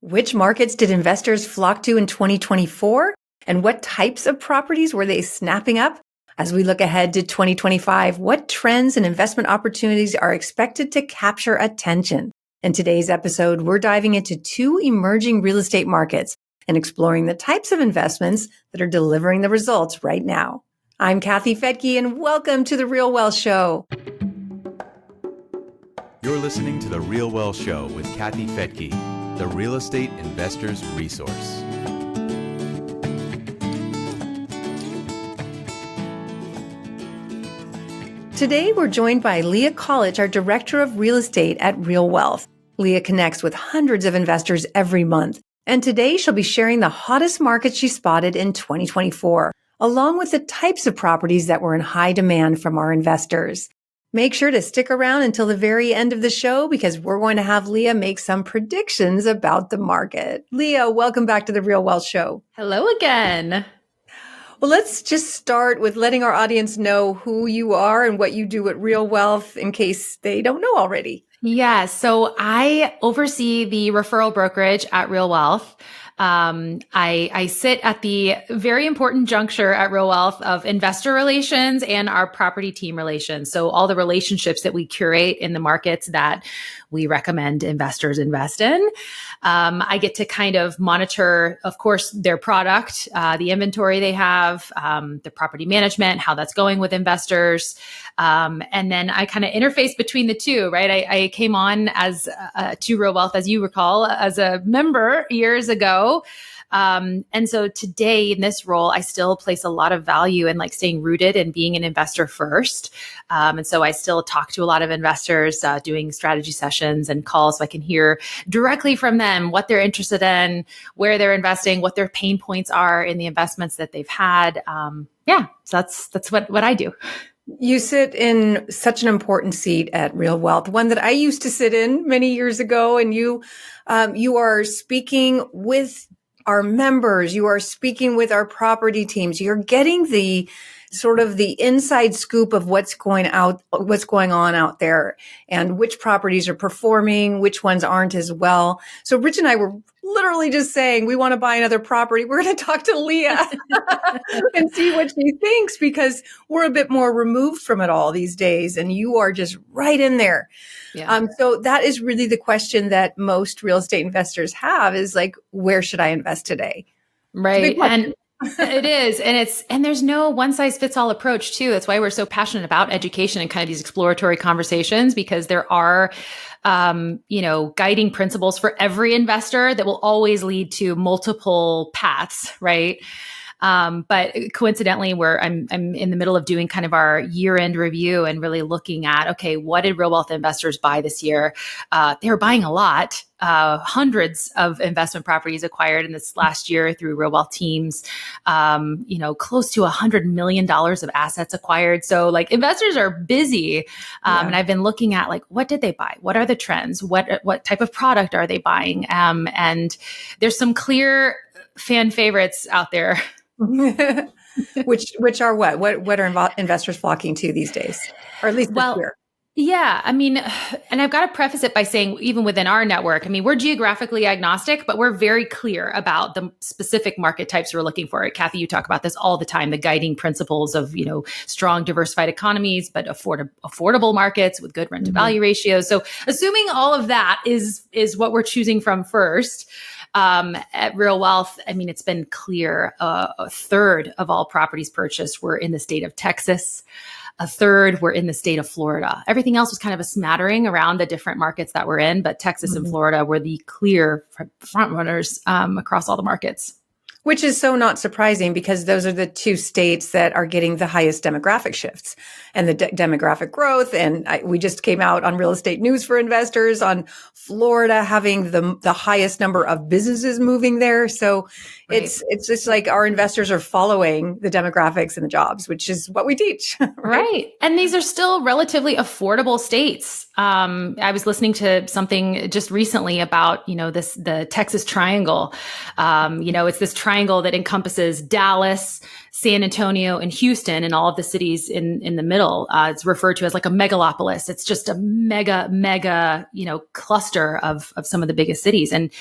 Which markets did investors flock to in 2024? And what types of properties were they snapping up? As we look ahead to 2025, what trends and investment opportunities are expected to capture attention? In today's episode, we're diving into two emerging real estate markets and exploring the types of investments that are delivering the results right now. I'm Kathy Fettke, and welcome to the RealWealth Show. You're listening to the RealWealth Show with Kathy Fettke, the real estate investor's resource. Today, we're joined by Leah Collich, our Director of Real Estate at RealWealth. Leah connects with hundreds of investors every month, and today she'll be sharing the hottest markets she spotted in 2024, along with the types of properties that were in high demand from our investors. Make sure to stick around until the very end of the show because we're going to have Leah make some predictions about the market. Leah, welcome back to the RealWealth Show. Hello again. Well, let's just start with letting our audience know who you are and what you do at RealWealth in case they don't know already. Yeah, so I oversee the referral brokerage at RealWealth. I sit at the very important juncture at RealWealth of investor relations and our property team relations. So all the relationships that we curate in the markets that we recommend investors invest in. I get to kind of monitor, of course, their product, the inventory they have, the property management, how that's going with investors. And then I kind of interface between the two, right? I came on as to RealWealth, as you recall, as a member years ago. And so today in this role, I still place a lot of value in like staying rooted and being an investor first. And so I still talk to a lot of investors, doing strategy sessions and calls so I can hear directly from them what they're interested in, where they're investing, what their pain points are in the investments that they've had. So that's what I do. You sit in such an important seat at RealWealth, one that I used to sit in many years ago, and you are speaking with our members, you are speaking with our property teams, you're getting the sort of the inside scoop of what's going on out there and which properties are performing, which ones aren't as well. So Rich and I were literally just saying, we want to buy another property. We're going to talk to Leah and see what she thinks because we're a bit more removed from it all these days. And you are just right in there. Yeah. So that is really the question that most real estate investors have is like, where should I invest today? Right. And it is. And there's no one size fits all approach too. That's why we're so passionate about education and kind of these exploratory conversations, because there are, guiding principles for every investor that will always lead to multiple paths. Right. But coincidentally, I'm in the middle of doing kind of our year-end review and really looking at, okay, what did RealWealth investors buy this year? They were buying a lot, hundreds of investment properties acquired in this last year through RealWealth teams, close to $100 million of assets acquired. So like investors are busy. And I've been looking at like, what did they buy? What are the trends? What type of product are they buying? And there's some clear fan favorites out there. Which are what are investors flocking to these days, or at least this year? Yeah, I mean, and I've got to preface it by saying, even within our network, I mean, we're geographically agnostic, but we're very clear about the specific market types we're looking for. Kathy, you talk about this all the time, the guiding principles of, strong diversified economies, but affordable markets with good rent to value ratios. So assuming all of that is what we're choosing from first, at RealWealth, I mean, it's been clear, a third of all properties purchased were in the state of Texas. A third were in the state of Florida. Everything else was kind of a smattering around the different markets that we're in, but Texas and Florida were the clear front runners across all the markets. Which is so not surprising because those are the two states that are getting the highest demographic shifts and the demographic growth. And we just came out on Real Estate News for Investors on Florida having the highest number of businesses moving there. So right. It's just like our investors are following the demographics and the jobs, which is what we teach. Right. And these are still relatively affordable states. I was listening to something just recently about, the Texas Triangle. It's this triangle that encompasses Dallas, San Antonio, and Houston, and all of the cities in the middle. It's referred to as like a megalopolis. It's just a mega, cluster of some of the biggest cities. And,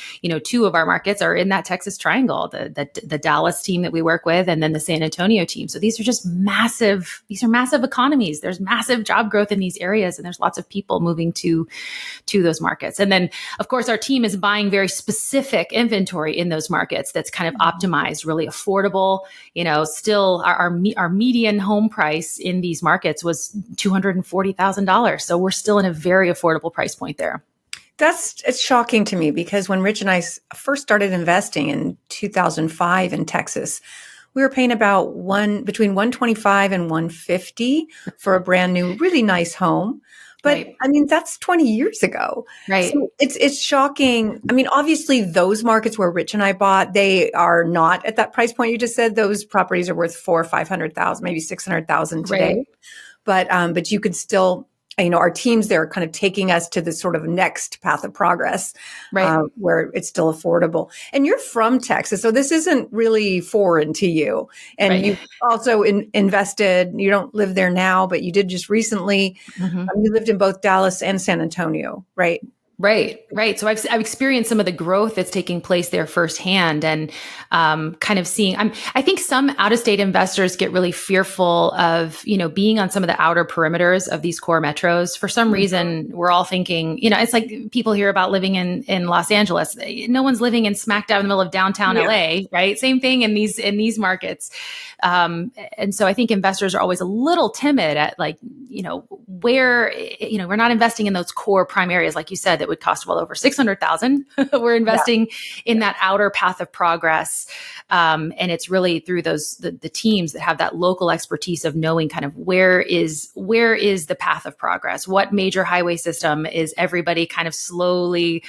two of our markets are in that Texas triangle, the Dallas team that we work with, and then the San Antonio team. So these are just massive economies. There's massive job growth in these areas, and there's lots of people moving to those markets. And then, of course, our team is buying very specific inventory in those markets that's kind of optimized, really affordable. Still our median home price in these markets was $240,000. So we're still in a very affordable price point there. It's shocking to me because when Rich and I first started investing in 2005 in Texas, we were paying about between $125 and $150 for a brand new, really nice home. But right. I mean, that's 20 years ago. Right. So it's shocking. I mean, obviously those markets where Rich and I bought, they are not at that price point you just said. Those properties are worth $400,000 or $500,000, maybe $600,000 today. Right. But you could still, our teams there are kind of taking us to this sort of next path of progress, right. Where it's still affordable. And you're from Texas, so this isn't really foreign to you. And right. you've also invested, you don't live there now, but you did just recently. Mm-hmm. You lived in both Dallas and San Antonio, right? Right. So I've experienced some of the growth that's taking place there firsthand, and kind of seeing. I think some out-of-state investors get really fearful of being on some of the outer perimeters of these core metros. For some reason, we're all thinking it's like people hear about living in Los Angeles. No one's living in smack dab in the middle of downtown LA, right? Same thing in these markets. And so I think investors are always a little timid at where we're not investing in those core prime areas, like you said, that would cost well over $600,000. We're investing in that outer path of progress. And it's really through the teams that have that local expertise of knowing kind of where is the path of progress? What major highway system is everybody kind of slowly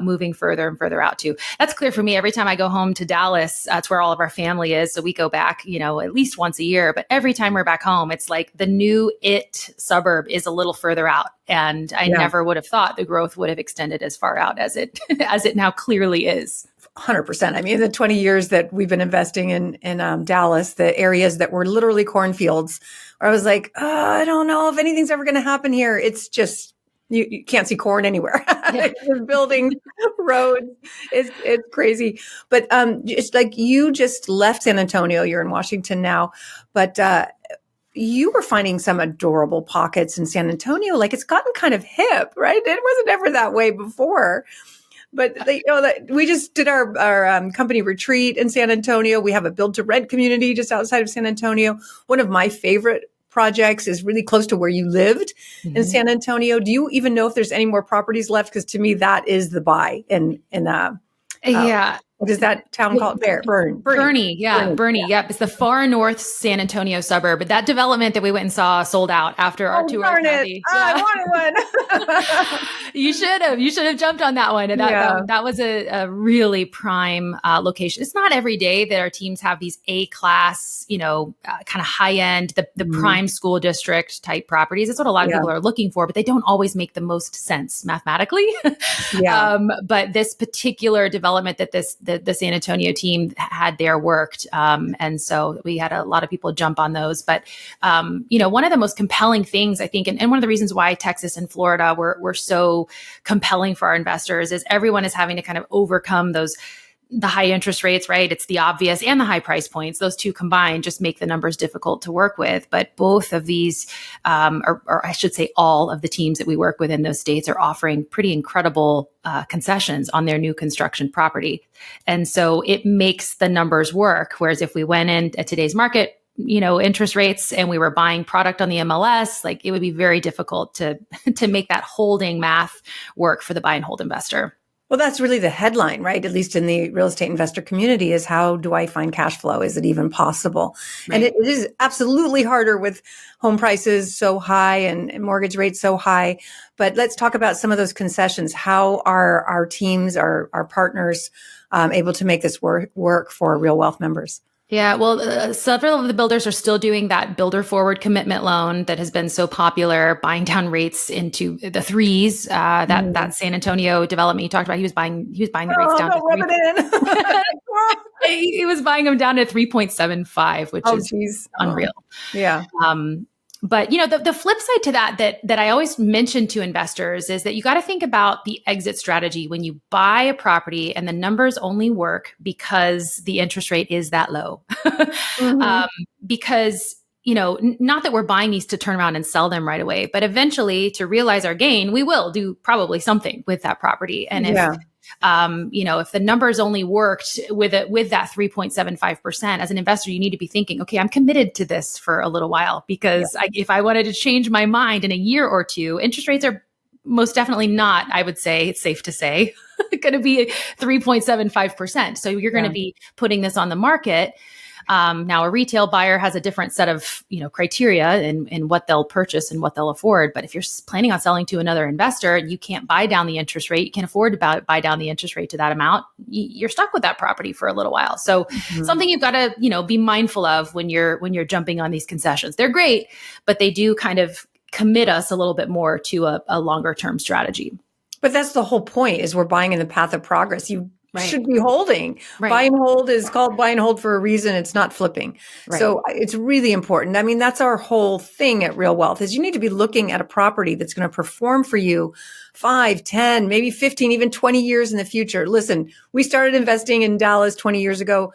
moving further and further out to? That's clear for me. Every time I go home to Dallas, that's where all of our family is. So we go back, at least once a year. But every time we're back home, it's like the new suburb is a little further out. And I never would have thought the growth would have extended as far out as it now clearly is. 100%. I mean, the 20 years that we've been investing in Dallas, the areas that were literally cornfields, where I was like, I don't know if anything's ever going to happen here. It's just, you can't see corn anywhere. Building roads. It's crazy. But it's like you just left San Antonio. You're in Washington now. But you were finding some adorable pockets in San Antonio. Like it's gotten kind of hip, right? It wasn't ever that way before. But we just did our company retreat in San Antonio. We have a build to rent community just outside of San Antonio. One of my favorite projects is really close to where you lived in San Antonio. Do you even know if there's any more properties left? Because to me, that is the buy in what is that town called? Bernie. Yep. It's the far north San Antonio suburb. But that development that we went and saw sold out after our tour. Darn it. I wanted one. You should have jumped on that one. And that was a really prime location. It's not every day that our teams have these A-class, kind of high-end, the prime school district type properties. That's what a lot of people are looking for, but they don't always make the most sense mathematically. But this particular development that the San Antonio team had there worked. And so we had a lot of people jump on those. But, one of the most compelling things, I think, and one of the reasons why Texas and Florida were so compelling for our investors is everyone is having to kind of overcome the high interest rates, right? It's the obvious and the high price points. Those two combined just make the numbers difficult to work with. But both of these, or I should say all of the teams that we work with in those states are offering pretty incredible concessions on their new construction property. And so it makes the numbers work. Whereas if we went in at today's market, interest rates and we were buying product on the MLS, like it would be very difficult to make that holding math work for the buy and hold investor. Well, that's really the headline, right? At least in the real estate investor community is how do I find cash flow? Is it even possible? Right. And it is absolutely harder with home prices so high and mortgage rates so high. But let's talk about some of those concessions. How are our teams, our partners able to make this work for Real Wealth members? Yeah, well, several of the builders are still doing that builder forward commitment loan that has been so popular, buying down rates into the threes. That San Antonio development you talked about, he was buying the rates down to 3. He was buying them down to 3.75, which Oh, is geez. unreal. Yeah. But the flip side to that I always mention to investors is that you got to think about the exit strategy when you buy a property and the numbers only work because the interest rate is that low. Mhm. Because not that we're buying these to turn around and sell them right away, but eventually to realize our gain, we will do probably something with that property. And Yeah. if the numbers only worked with that 3.75%, as an investor, you need to be thinking, okay, I'm committed to this for a little while because if I wanted to change my mind in a year or two, interest rates are most definitely not, I would say, it's safe to say, going to be 3.75%. So you're going to be putting this on the market. Now a retail buyer has a different set of, criteria in what they'll purchase and what they'll afford. But if you're planning on selling to another investor and you can't buy down the interest rate, you can't afford to buy down the interest rate to that amount, you're stuck with that property for a little while. So something you've got to, be mindful of when you're jumping on these concessions. They're great, but they do kind of commit us a little bit more to a longer term strategy. But that's the whole point, is we're buying in the path of progress. You should be holding. Right. Buy and hold is called buy and hold for a reason. It's not flipping. Right. So it's really important. I mean, that's our whole thing at Real Wealth, is you need to be looking at a property that's going to perform for you 5, 10, maybe 15, even 20 years in the future. Listen, we started investing in Dallas 20 years ago.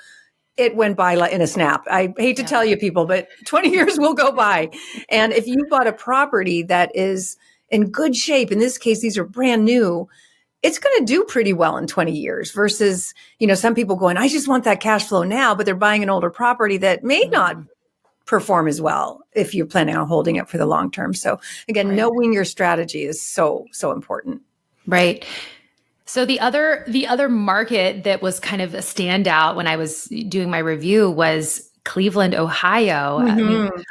It went by in a snap. I hate to tell you people, but 20 years will go by. And if you bought a property that is in good shape, in this case, these are brand new, it's going to do pretty well in 20 years versus, some people going, I just want that cash flow now, but they're buying an older property that may not perform as well if you're planning on holding it for the long term. So again, knowing your strategy is so, so important. Right. So the other market that was kind of a standout when I was doing my review was Cleveland, Ohio.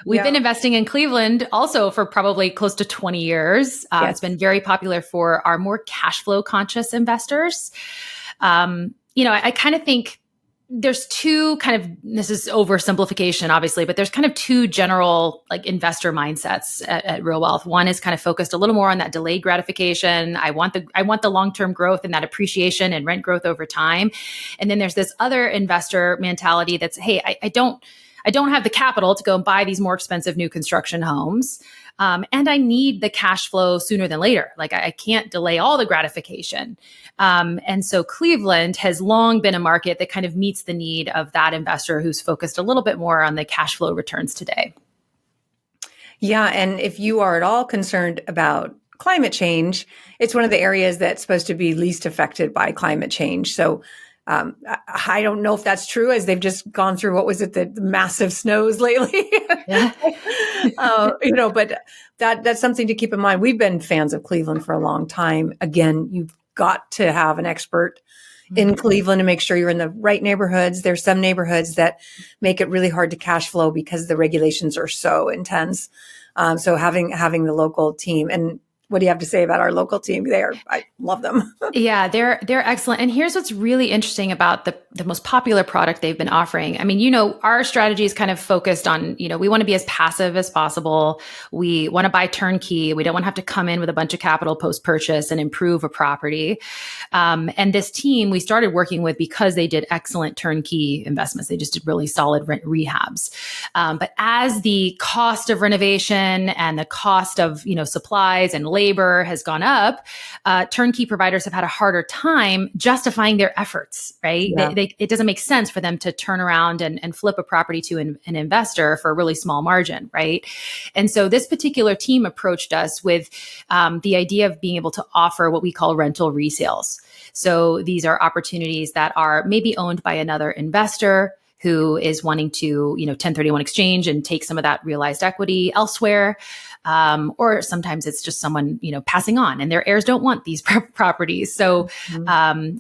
We've been investing in Cleveland also for probably close to 20 years. It's been very popular for our more cash flow conscious investors. I kind of think there's two this is oversimplification, obviously, but there's kind of two general investor mindsets at Real Wealth. One is kind of focused a little more on that delayed gratification. I want the long-term growth and that appreciation and rent growth over time. And then there's this other investor mentality that's, hey, I don't have the capital to go and buy these more expensive new construction homes. And I need the cash flow sooner than later. I can't delay all the gratification. And so Cleveland has long been a market that kind of meets the need of that investor who's focused a little bit more on the cash flow returns today. Yeah. And if you are at all concerned about climate change, it's one of the areas that's supposed to be least affected by climate change. So I don't know if that's true, as they've just gone through, what was it, the massive snows lately? But that's something to keep in mind. We've been fans of Cleveland for a long time. Again, you've got to have an expert in Cleveland to make sure you're in the right neighborhoods. There's some neighborhoods that make it really hard to cash flow because the regulations are so intense. So having the local team. And what do you have to say about our local team? I love them. Yeah, they're excellent. And here's what's really interesting about the most popular product they've been offering. I mean, our strategy is kind of focused on, we want to be as passive as possible. We want to buy turnkey. We don't want to have to come in with a bunch of capital post-purchase and improve a property. And this team we started working with because they did excellent turnkey investments. They just did really solid rent rehabs. But as the cost of renovation and the cost of, supplies and labor has gone up, turnkey providers have had a harder time justifying their efforts, right? Yeah. It doesn't make sense for them to turn around and flip a property to an investor for a really small margin, right? And so this particular team approached us with the idea of being able to offer what we call rental resales. So these are opportunities that are maybe owned by another investor who is wanting to, 1031 exchange and take some of that realized equity elsewhere. Or sometimes it's just someone, passing on and their heirs don't want these properties. So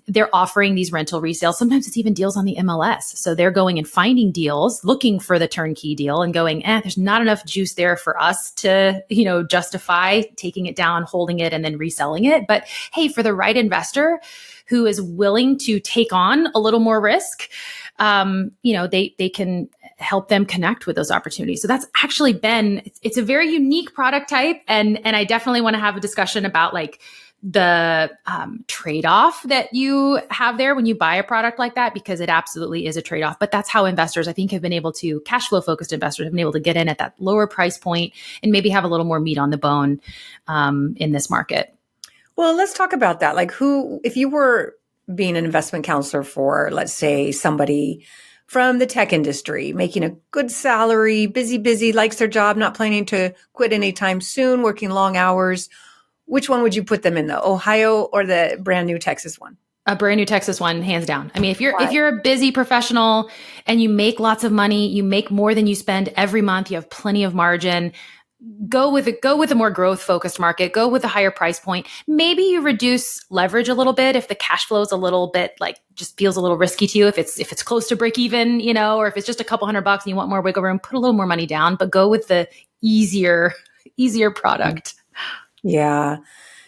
they're offering these rental resales. Sometimes it's even deals on the MLS. So they're going and finding deals, looking for the turnkey deal and going, there's not enough juice there for us to, justify taking it down, holding it, and then reselling it. But hey, for the right investor who is willing to take on a little more risk, they can help them connect with those opportunities. So that's actually it's a very unique product type. And I definitely want to have a discussion about the trade-off that you have there when you buy a product like that, because it absolutely is a trade-off. But that's how investors, I think, have been able to, cash flow focused investors have been able to get in at that lower price point and maybe have a little more meat on the bone in this market. Well, let's talk about that. Like if you were being an investment counselor for, let's say, somebody from the tech industry, making a good salary, busy, likes their job, not planning to quit anytime soon, working long hours, which one would you put them in, the Ohio or the brand new Texas one? A brand new Texas one, hands down. I mean, if you're a busy professional and you make lots of money, you make more than you spend every month, you have plenty of margin, go with a more growth focused market, go with a higher price point. Maybe you reduce leverage a little bit if the cash flow is a little bit like just feels a little risky to you. If it's close to break even, or if it's just a couple $100 and you want more wiggle room, put a little more money down, but go with the easier product. Yeah.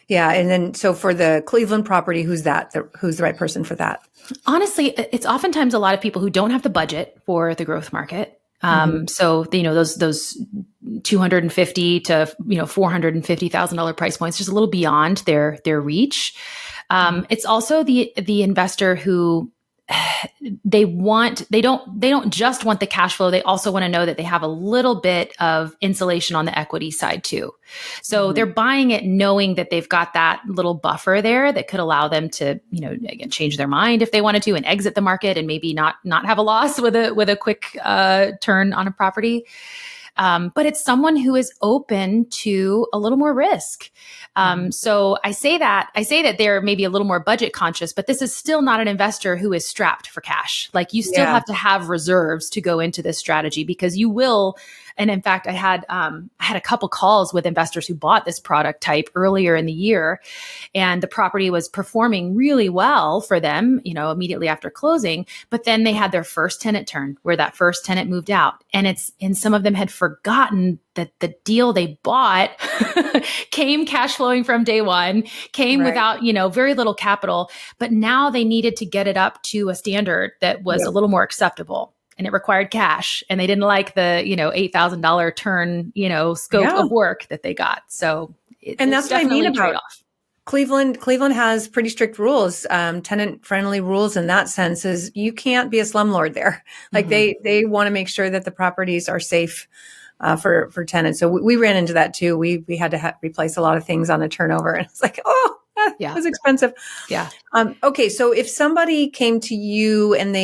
Yeah. And then, so for the Cleveland property, who's that? Who's the right person for that? Honestly, it's oftentimes a lot of people who don't have the budget for the growth market. So, those $250,000 to, $450,000 price points, just a little beyond their reach. It's also the investor who they don't just want the cash flow. They also want to know that they have a little bit of insulation on the equity side too. So they're buying it knowing that they've got that little buffer there that could allow them to, again, change their mind if they wanted to and exit the market and maybe not have a loss with a quick turn on a property. But it's someone who is open to a little more risk. So I say that they're maybe a little more budget conscious, but this is still not an investor who is strapped for cash. Like you still have to have reserves to go into this strategy because you will. And in fact, I had a couple calls with investors who bought this product type earlier in the year, and the property was performing really well for them, immediately after closing. But then they had their first tenant turn where that first tenant moved out, and some of them had forgotten that the deal they bought came cash flowing from day one, came without, very little capital, but now they needed to get it up to a standard that was a little more acceptable. And it required cash, and they didn't like the, $8,000 turn, scope of work that they got. So, and that's what I mean about Cleveland. Cleveland has pretty strict rules, tenant friendly rules in that sense. Is you can't be a slumlord there. Like they want to make sure that the properties are safe for tenants. So we ran into that too. We had to replace a lot of things on a turnover, and it's like, that was expensive. Yeah. Okay, so if somebody came to you and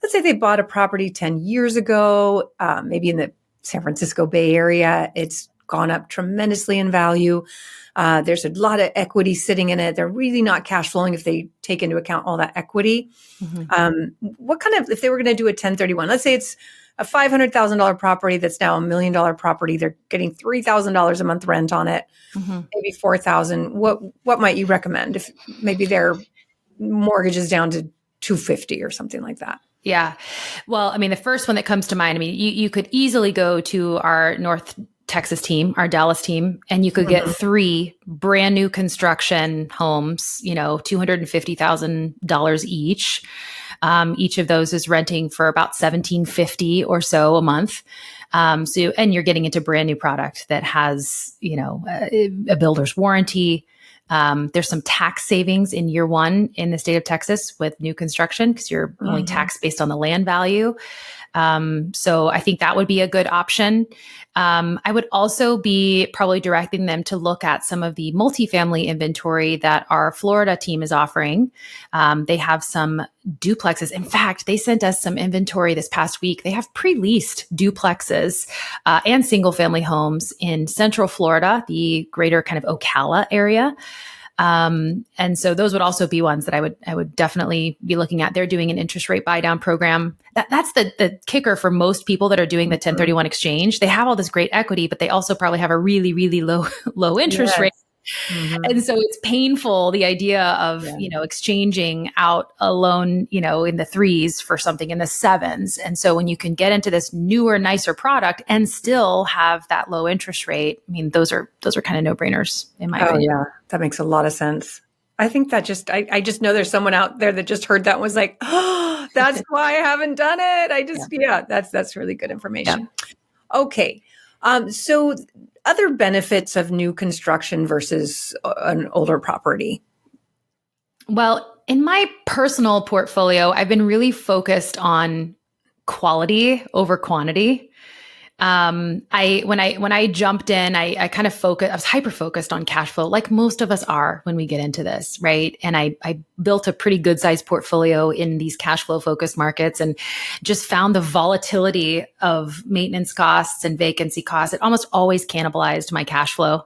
let's say they bought a property 10 years ago, maybe in the San Francisco Bay Area. It's gone up tremendously in value. There's a lot of equity sitting in it. They're really not cash flowing if they take into account all that equity. What kind of, if they were going to do a 1031, let's say it's a $500,000 property that's now $1 million property. They're getting $3,000 a month rent on it, maybe $4,000. What might you recommend if maybe their mortgage is down to $250 or something like that? Yeah. Well, I mean, the first one that comes to mind, you could easily go to our North Texas team, our Dallas team, and you could get 3 brand new construction homes, $250,000 each. Each of those is renting for about $1,750 or so a month. And you're getting into brand new product that has, a builder's warranty. There's some tax savings in year one in the state of Texas with new construction because you're only taxed based on the land value. So I think that would be a good option. I would also be probably directing them to look at some of the multifamily inventory that our Florida team is offering. They have some duplexes. In fact, they sent us some inventory this past week. They have pre-leased duplexes and single family homes in Central Florida, the greater kind of Ocala area. And so those would also be ones that I would definitely be looking at. They're doing an interest rate buy down program. That's the kicker for most people that are doing the 1031 exchange. They have all this great equity, but they also probably have a really, really low interest rate. And so it's painful, the idea of, exchanging out a loan, in the 3s for something in the 7s. And so when you can get into this newer, nicer product and still have that low interest rate, those are kind of no-brainers in my opinion. Yeah, that makes a lot of sense. I think that I just know there's someone out there that just heard that and was like, oh, that's why I haven't done it. That's really good information. Yeah. Okay. So other benefits of new construction versus an older property. Well, in my personal portfolio, I've been really focused on quality over quantity. When I jumped in, I kind of focused, I was hyper focused on cash flow, like most of us are when we get into this, right? And I built a pretty good sized portfolio in these cash flow focused markets and just found the volatility of maintenance costs and vacancy costs. It almost always cannibalized my cash flow.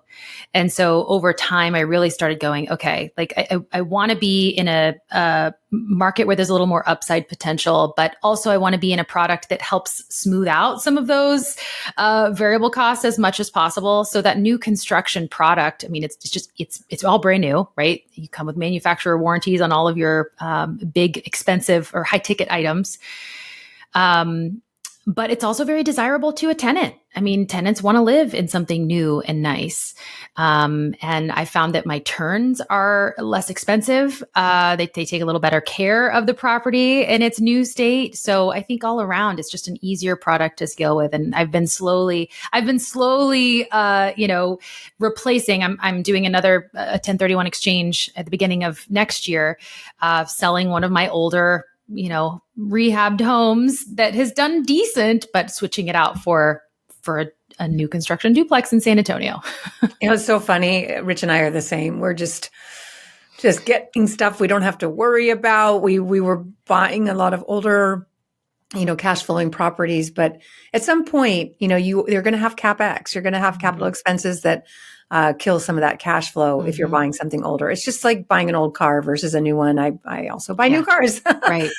And so over time, I really started going, okay, like I want to be in a market where there's a little more upside potential, but also I want to be in a product that helps smooth out some of those variable costs as much as possible. So that new construction product, I mean, it's all brand new, right? You come with manufacturer warranties on all of your big, expensive or high ticket items. But it's also very desirable to a tenant. I mean, tenants want to live in something new and nice. And I found that my turns are less expensive. They take a little better care of the property in its new state. So I think all around it's just an easier product to scale with. And I've been slowly, replacing. I'm doing another 1031 exchange at the beginning of next year, selling one of my older rehabbed homes that has done decent, but switching it out for a new construction duplex in San Antonio. It's so funny. Rich and I are the same. We're just getting stuff we don't have to worry about. We were buying a lot of older, cash flowing properties, but at some point, you're going to have CapEx. You're going to have capital expenses that kill some of that cash flow if you're buying something older. It's just like buying an old car versus a new one. I also buy new cars. Right.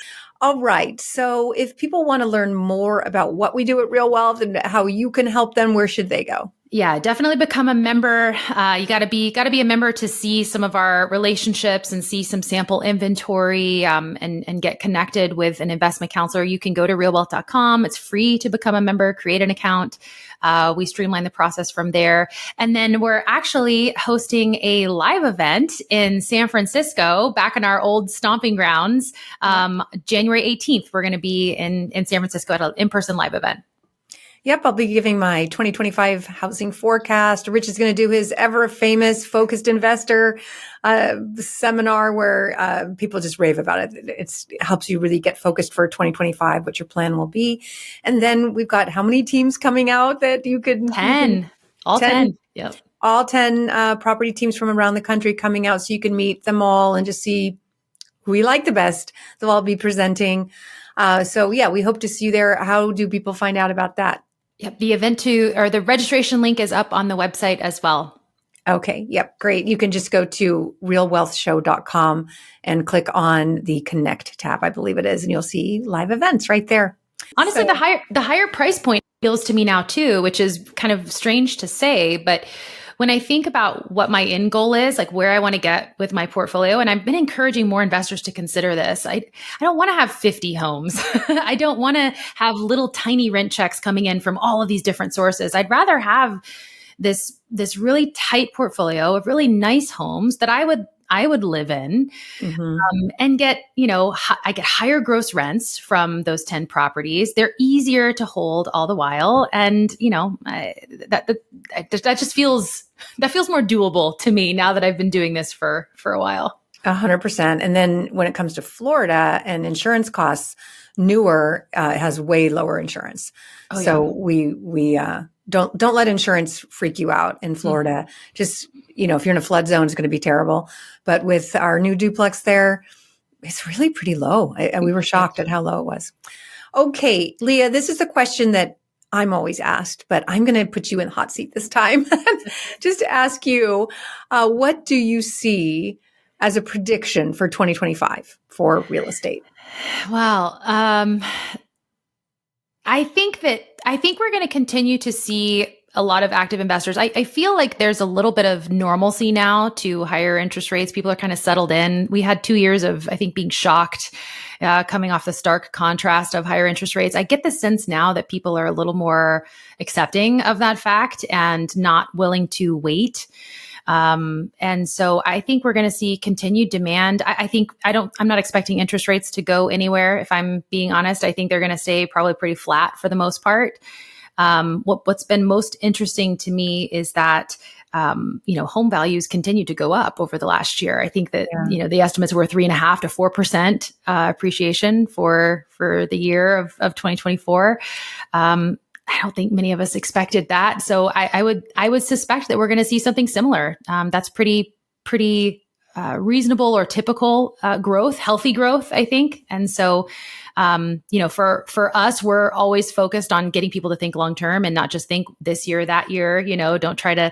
All right. So if people want to learn more about what we do at RealWealth and how you can help them, where should they go? Yeah, definitely become a member. You got to be a member to see some of our relationships and see some sample inventory, and get connected with an investment counselor. You can go to realwealth.com. It's free to become a member, create an account. We streamline the process from there. And then we're actually hosting a live event in San Francisco, back in our old stomping grounds. January 18th, we're going to be in San Francisco at an in-person live event. Yep, I'll be giving my 2025 housing forecast. Rich is going to do his ever famous focused investor seminar where people just rave about it. It helps you really get focused for 2025, what your plan will be. And then we've got how many teams coming out that you could? 10. All 10. Yep. All 10 property teams from around the country coming out so you can meet them all and just see who we like the best. They'll all be presenting. So yeah, we hope to see you there. How do people find out about that? Yep. The registration link is up on the website as well. Okay. Yep. Great. You can just go to realwealthshow.com and click on the Connect tab, I believe it is, and you'll see live events right there. Honestly, the higher price point appeals to me now too, which is kind of strange to say, but when I think about what my end goal is, like where I want to get with my portfolio, and I've been encouraging more investors to consider this. I don't want to have 50 homes. I don't want to have little tiny rent checks coming in from all of these different sources. I'd rather have this really tight portfolio of really nice homes that I would live in, and get, I get higher gross rents from those 10 properties. They're easier to hold all the while. And, that just feels more doable to me now that I've been doing this for a while. 100%. And then when it comes to Florida and insurance costs, newer has way lower insurance. Oh, yeah. So we don't let insurance freak you out in Florida. Just, if you're in a flood zone, it's going to be terrible. But with our new duplex there, it's really pretty low. We were shocked at how low it was. Okay, Leah, this is a question that I'm always asked, but I'm going to put you in the hot seat this time. Just to ask you, what do you see as a prediction for 2025 for real estate? Well, I think we're going to continue to see a lot of active investors. I feel like there's a little bit of normalcy now to higher interest rates. People are kind of settled in. We had 2 years of, I think, being shocked, coming off the stark contrast of higher interest rates. I get the sense now that people are a little more accepting of that fact and not willing to wait. And so I think we're going to see continued demand. I'm not expecting interest rates to go anywhere. If I'm being honest, I think they're going to stay probably pretty flat for the most part. What's been most interesting to me is that home values continue to go up over the last year. I think that, the estimates were 3.5% to 4% appreciation for the year of 2024. I don't think many of us expected that. So I would suspect that we're going to see something similar. That's pretty reasonable or typical growth, healthy growth, I think. And so, for us, we're always focused on getting people to think long term and not just think this year, that year. Don't try to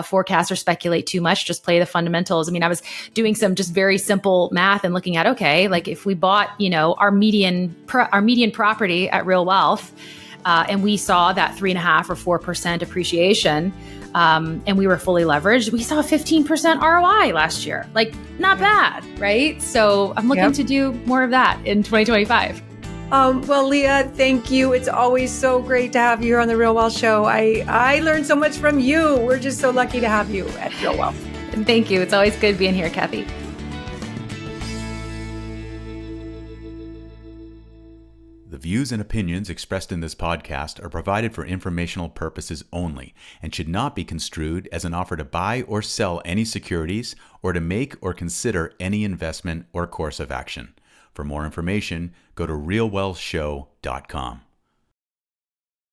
forecast or speculate too much. Just play the fundamentals. I mean, I was doing some just very simple math and looking at, okay, like if we bought, our median property at RealWealth, and we saw that 3.5% or 4% appreciation, and we were fully leveraged, we saw a 15% ROI last year. Like, not bad, right? So I'm looking to do more of that in 2025. Well, Leah, thank you. It's always so great to have you here on the RealWealth Show. I learned so much from you. We're just so lucky to have you at RealWealth. And thank you. It's always good being here, Kathy. The views and opinions expressed in this podcast are provided for informational purposes only and should not be construed as an offer to buy or sell any securities or to make or consider any investment or course of action. For more information, go to realwealthshow.com.